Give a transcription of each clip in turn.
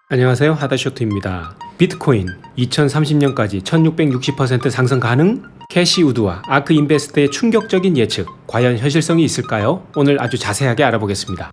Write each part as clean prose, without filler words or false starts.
안녕하세요, 하다쇼트입니다. 비트코인 2030년까지 1660% 상승 가능? 캐시우드와 아크인베스트의 충격적인 예측, 과연 현실성이 있을까요? 오늘 아주 자세하게 알아보겠습니다.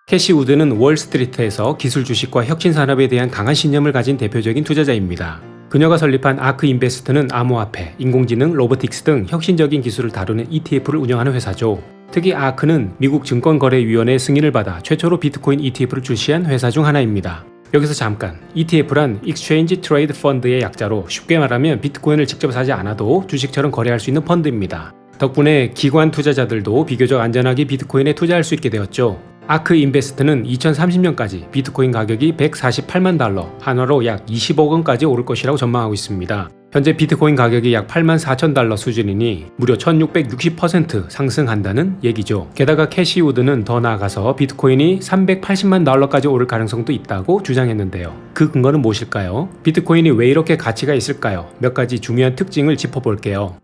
캐시우드는 월스트리트에서 기술 주식과 혁신 산업에 대한 강한 신념을 가진 대표적인 투자자입니다. 그녀가 설립한 아크인베스트는 암호화폐, 인공지능, 로보틱스 등 혁신적인 기술을 다루는 ETF를 운영하는 회사죠. 특히 아크는 미국 증권거래위원회의 승인을 받아 최초로 비트코인 ETF를 출시한 회사 중 하나입니다. 여기서 잠깐, ETF란 Exchange Trade Fund의 약자로 쉽게 말하면 비트코인을 직접 사지 않아도 주식처럼 거래할 수 있는 펀드입니다. 덕분에 기관 투자자들도 비교적 안전하게 비트코인에 투자할 수 있게 되었죠. 아크인베스트는 2030년까지 비트코인 가격이 148만 달러, 한화로 약 20억 원까지 오를 것이라고 전망하고 있습니다. 현재 비트코인 가격이 약 8만 4천 달러 수준이니 무려 1660% 상승한다는 얘기죠. 게다가 캐시우드는 더 나아가서 비트코인이 380만 달러까지 오를 가능성도 있다고 주장했는데요. 그 근거는 무엇일까요? 비트코인이 왜 이렇게 가치가 있을까요? 몇 가지 중요한 특징을 짚어볼게요.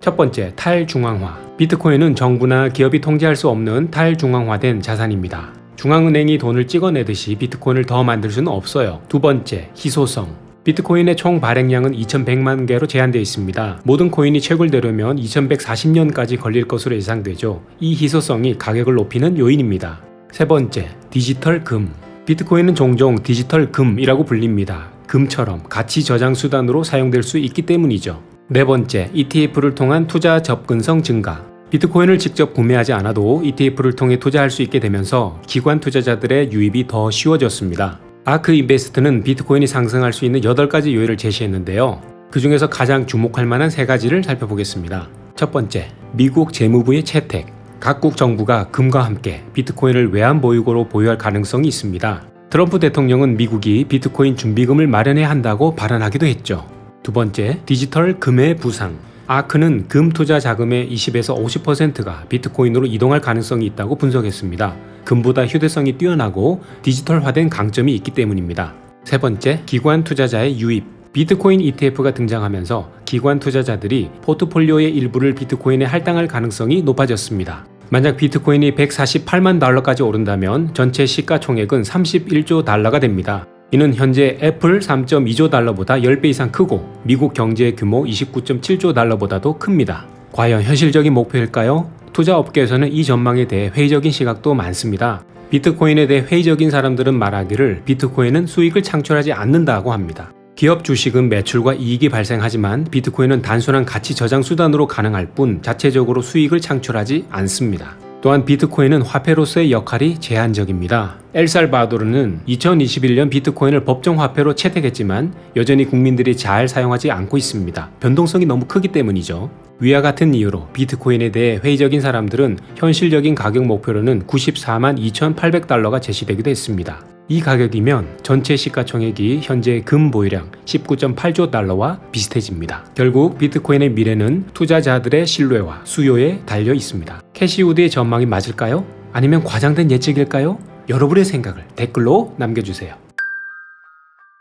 첫 번째, 탈중앙화. 비트코인은 정부나 기업이 통제할 수 없는 탈중앙화된 자산입니다. 중앙은행이 돈을 찍어내듯이 비트코인을 더 만들 수는 없어요. 두 번째, 희소성. 비트코인의 총 발행량은 2100만 개로 제한되어 있습니다. 모든 코인이 채굴되려면 2140년까지 걸릴 것으로 예상되죠. 이 희소성이 가격을 높이는 요인입니다. 세 번째, 디지털 금. 비트코인은 종종 디지털 금이라고 불립니다. 금처럼 가치 저장 수단으로 사용될 수 있기 때문이죠. 네 번째, ETF를 통한 투자 접근성 증가. 비트코인을 직접 구매하지 않아도 ETF를 통해 투자할 수 있게 되면서 기관 투자자들의 유입이 더 쉬워졌습니다. 아크인베스트는 비트코인이 상승할 수 있는 8가지 요인을 제시했는데요. 그 중에서 가장 주목할 만한 3가지를 살펴보겠습니다. 첫 번째, 미국 재무부의 채택. 각국 정부가 금과 함께 비트코인을 외환 보유고로 보유할 가능성이 있습니다. 트럼프 대통령은 미국이 비트코인 준비금을 마련해야 한다고 발언하기도 했죠. 두 번째, 디지털 금의 부상. 아크는 금 투자 자금의 20에서 50%가 비트코인으로 이동할 가능성이 있다고 분석했습니다. 금보다 휴대성이 뛰어나고 디지털화된 강점이 있기 때문입니다. 세 번째, 기관 투자자의 유입. 비트코인 ETF가 등장하면서 기관 투자자들이 포트폴리오의 일부를 비트코인에 할당할 가능성이 높아졌습니다. 만약 비트코인이 148만 달러까지 오른다면 전체 시가총액은 31조 달러가 됩니다. 이는 현재 애플 3.2조 달러보다 10배 이상 크고 미국 경제의 규모 29.7조 달러보다도 큽니다. 과연 현실적인 목표일까요? 투자업계에서는 이 전망에 대해 회의적인 시각도 많습니다. 비트코인에 대해 회의적인 사람들은 말하기를 비트코인은 수익을 창출하지 않는다고 합니다. 기업 주식은 매출과 이익이 발생하지만 비트코인은 단순한 가치 저장 수단으로 가능할 뿐 자체적으로 수익을 창출하지 않습니다. 또한 비트코인은 화폐로서의 역할이 제한적입니다. 엘살바도르는 2021년 비트코인을 법정 화폐로 채택했지만 여전히 국민들이 잘 사용하지 않고 있습니다. 변동성이 너무 크기 때문이죠. 위와 같은 이유로 비트코인에 대해 회의적인 사람들은 현실적인 가격 목표로는 94만 2,800달러가 제시되기도 했습니다. 이 가격이면 전체 시가총액이 현재 금 보유량 19.8조 달러와 비슷해집니다. 결국 비트코인의 미래는 투자자들의 신뢰와 수요에 달려 있습니다. 캐시우드의 전망이 맞을까요? 아니면 과장된 예측일까요? 여러분의 생각을 댓글로 남겨주세요.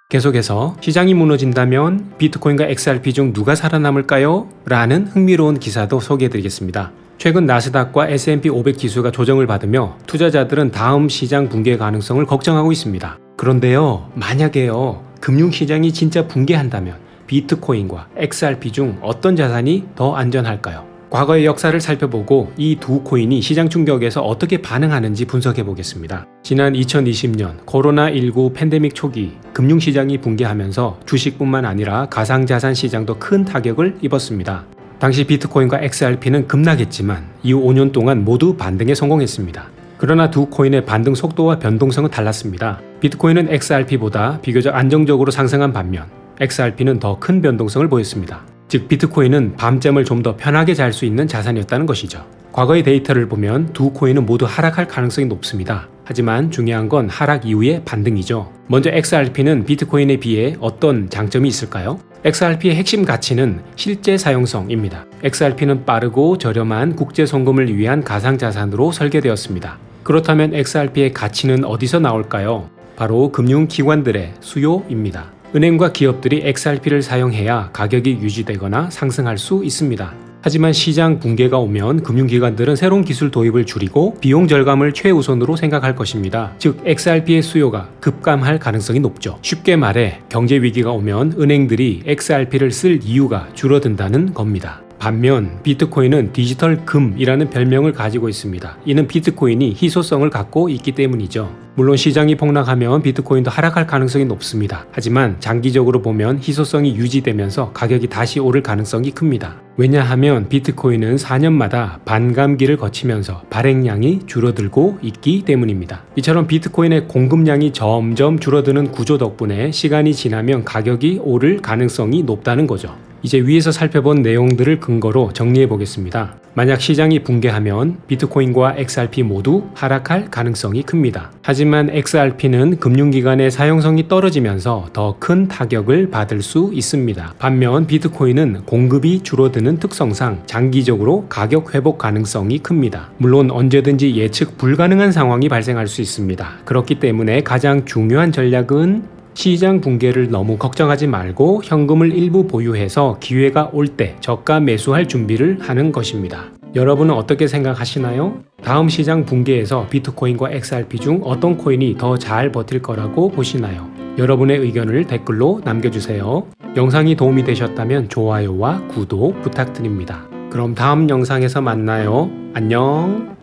계속해서 시장이 무너진다면 비트코인과 XRP 중 누가 살아남을까요? 라는 흥미로운 기사도 소개해드리겠습니다. 최근 나스닥과 S&P 500 지수가 조정을 받으며 투자자들은 다음 시장 붕괴 가능성을 걱정하고 있습니다. 그런데요, 만약에요, 금융시장이 진짜 붕괴한다면 비트코인과 XRP 중 어떤 자산이 더 안전할까요? 과거의 역사를 살펴보고 이 두 코인이 시장 충격에서 어떻게 반응하는지 분석해 보겠습니다. 지난 2020년 코로나19 팬데믹 초기 금융시장이 붕괴하면서 주식뿐만 아니라 가상자산 시장도 큰 타격을 입었습니다. 당시 비트코인과 XRP는 급락했지만 이후 5년 동안 모두 반등에 성공했습니다. 그러나 두 코인의 반등 속도와 변동성은 달랐습니다. 비트코인은 XRP보다 비교적 안정적으로 상승한 반면 XRP는 더 큰 변동성을 보였습니다. 즉 비트코인은 밤잠을 좀 더 편하게 잘 수 있는 자산이었다는 것이죠. 과거의 데이터를 보면 두 코인은 모두 하락할 가능성이 높습니다. 하지만 중요한 건 하락 이후의 반등이죠. 먼저 XRP는 비트코인에 비해 어떤 장점이 있을까요? XRP의 핵심 가치는 실제 사용성입니다. XRP는 빠르고 저렴한 국제 송금을 위한 가상자산으로 설계되었습니다. 그렇다면 XRP의 가치는 어디서 나올까요? 바로 금융기관들의 수요입니다. 은행과 기업들이 XRP를 사용해야 가격이 유지되거나 상승할 수 있습니다. 하지만 시장 붕괴가 오면 금융기관들은 새로운 기술 도입을 줄이고 비용 절감을 최우선으로 생각할 것입니다. 즉 XRP의 수요가 급감할 가능성이 높죠. 쉽게 말해 경제 위기가 오면 은행들이 XRP를 쓸 이유가 줄어든다는 겁니다. 반면 비트코인은 디지털 금이라는 별명을 가지고 있습니다. 이는 비트코인이 희소성을 갖고 있기 때문이죠. 물론 시장이 폭락하면 비트코인도 하락할 가능성이 높습니다. 하지만 장기적으로 보면 희소성이 유지되면서 가격이 다시 오를 가능성이 큽니다. 왜냐하면 비트코인은 4년마다 반감기를 거치면서 발행량이 줄어들고 있기 때문입니다. 이처럼 비트코인의 공급량이 점점 줄어드는 구조 덕분에 시간이 지나면 가격이 오를 가능성이 높다는 거죠. 이제 위에서 살펴본 내용들을 근거로 정리해 보겠습니다. 만약 시장이 붕괴하면 비트코인과 XRP 모두 하락할 가능성이 큽니다. 하지만 XRP는 금융기관의 사용성이 떨어지면서 더 큰 타격을 받을 수 있습니다. 반면 비트코인은 공급이 줄어드는 특성상 장기적으로 가격 회복 가능성이 큽니다. 물론 언제든지 예측 불가능한 상황이 발생할 수 있습니다. 그렇기 때문에 가장 중요한 전략은 시장 붕괴를 너무 걱정하지 말고 현금을 일부 보유해서 기회가 올 때 저가 매수할 준비를 하는 것입니다. 여러분은 어떻게 생각하시나요? 다음 시장 붕괴에서 비트코인과 XRP 중 어떤 코인이 더 잘 버틸 거라고 보시나요? 여러분의 의견을 댓글로 남겨주세요. 영상이 도움이 되셨다면 좋아요와 구독 부탁드립니다. 그럼 다음 영상에서 만나요. 안녕.